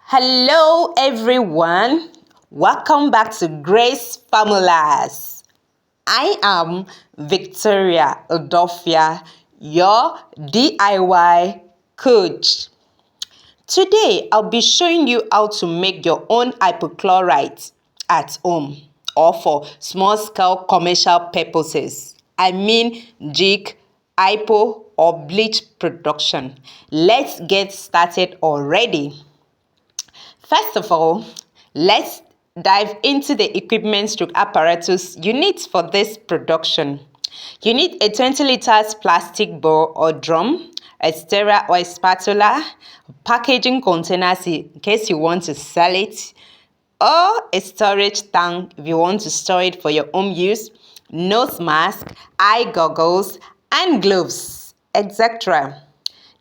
Hello everyone, welcome back to Grace Formulas. I am Victoria Odofia, your DIY coach. Today I'll be showing you how to make your own hypochlorite at home or for small scale commercial purposes. I mean jig, hypo or bleach production. Let's get started already. First of all, let's dive into the equipment stroke apparatus you need for this production. You need a 20 liters plastic bowl or drum, a stirrer or a spatula, packaging containers in case you want to sell it, or a storage tank if you want to store it for your own use, nose mask, eye goggles, and gloves, etc.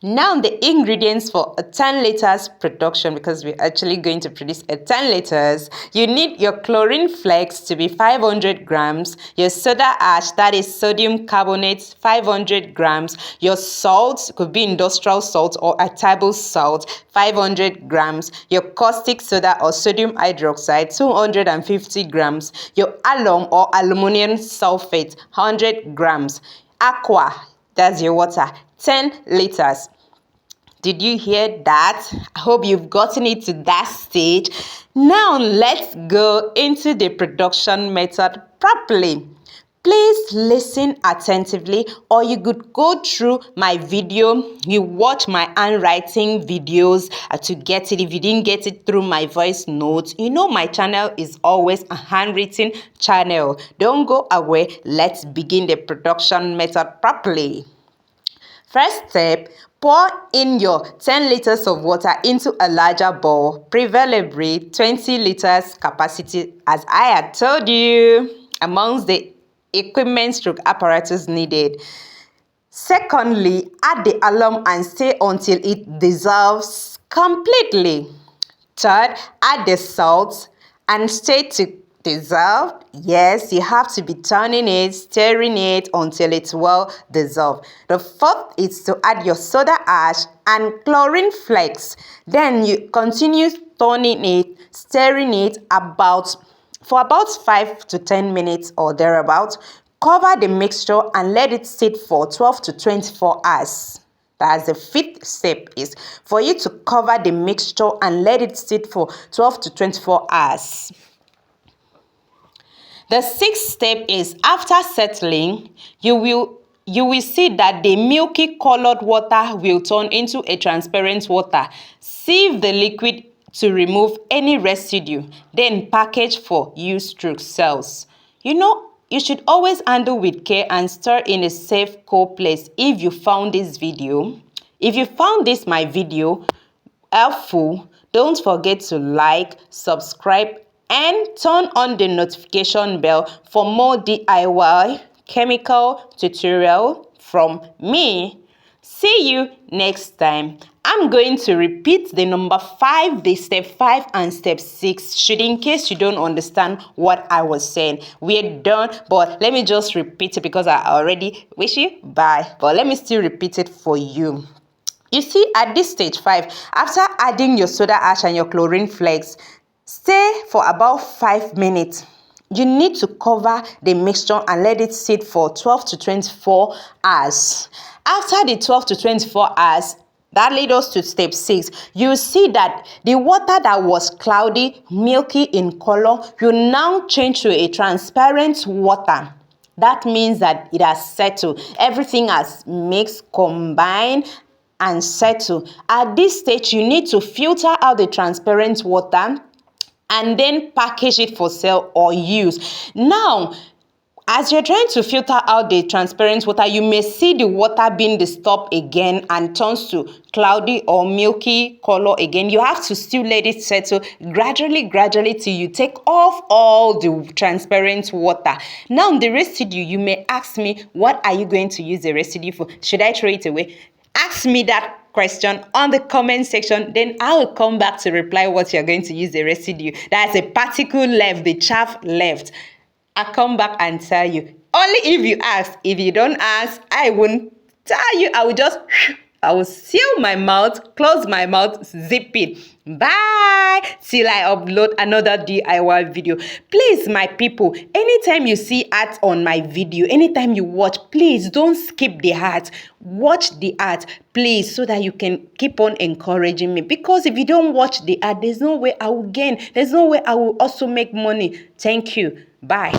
Now the ingredients for a 10 liters production, because we're actually going to produce a 10 liters, you need your chlorine flakes to be 500 grams, your soda ash, that is sodium carbonate, 500 grams, your salt, could be industrial salt or a table salt, 500 grams, your caustic soda or sodium hydroxide, 250 grams, your alum or aluminum sulfate, 100 grams, aqua, that's your water, 10 liters. Did you hear that? I hope you've gotten it to that stage. Now let's go into the production method properly. Please listen attentively, or you could go through my video. You watch my handwriting videos to get it. If you didn't get it through my voice notes, you know my channel is always a handwritten channel. Don't go away. Let's begin the production method properly. First step, pour in your 10 liters of water into a larger bowl, preferably 20 liters capacity, as I had told you, amongst the equipment stroke apparatus needed. Secondly, add the alum and stir until it dissolves completely. Third, add the salt and stir to dissolve. Yes, you have to be turning it, stirring it until it's well dissolved. The fourth is to add your soda ash and chlorine flakes. Then you continue turning it, stirring it for about 5 to 10 minutes or thereabout. Cover the mixture and let it sit for 12 to 24 hours. That's the fifth step, is for you to cover the mixture and let it sit for 12 to 24 hours. The sixth step is, after settling, you will see that the milky colored water will turn into a transparent water. Sieve the liquid to remove any residue, then package for use through sales. You should always handle with care and store in a safe, cool place. If you found my video helpful, don't forget to like, subscribe, and turn on the notification bell for more DIY chemical tutorial from me. See you next time. I'm going to repeat the number 5, the step 5 and step 6, in case you don't understand what I was saying. We're done, but let me just repeat it because I already wish you bye. But let me still repeat it for you. You see, at this stage 5, after adding your soda ash and your chlorine flakes, stay for about 5 minutes. You need to cover the mixture and let it sit for 12 to 24 hours. After the 12 to 24 hours, that leads us to step 6. You see that the water that was cloudy, milky in color, will now change to a transparent water. That means that it has settled. Everything has mixed, combined, and settled. At this stage, you need to filter out the transparent water and then package it for sale or use. Now, as you're trying to filter out the transparent water, you may see the water being disturbed again and turns to cloudy or milky color again. You have to still let it settle gradually till you take off all the transparent water. Now, the residue, you may ask me, what are you going to use the residue for? Should I throw it away? Ask me that question on the comment section, then I will come back to reply what you're going to use the residue. That's a particle left, the chaff left. I'll come back and tell you. Only if you ask. If you don't ask, I won't tell you. I will just I will seal my mouth, close my mouth, zip it. Bye till I upload another DIY video. Please, my people, anytime you see art on my video, anytime you watch, please don't skip the art. Watch the art, please, so that you can keep on encouraging me. Because if you don't watch the art, there's no way I will gain. There's no way I will also make money. Thank you. Bye.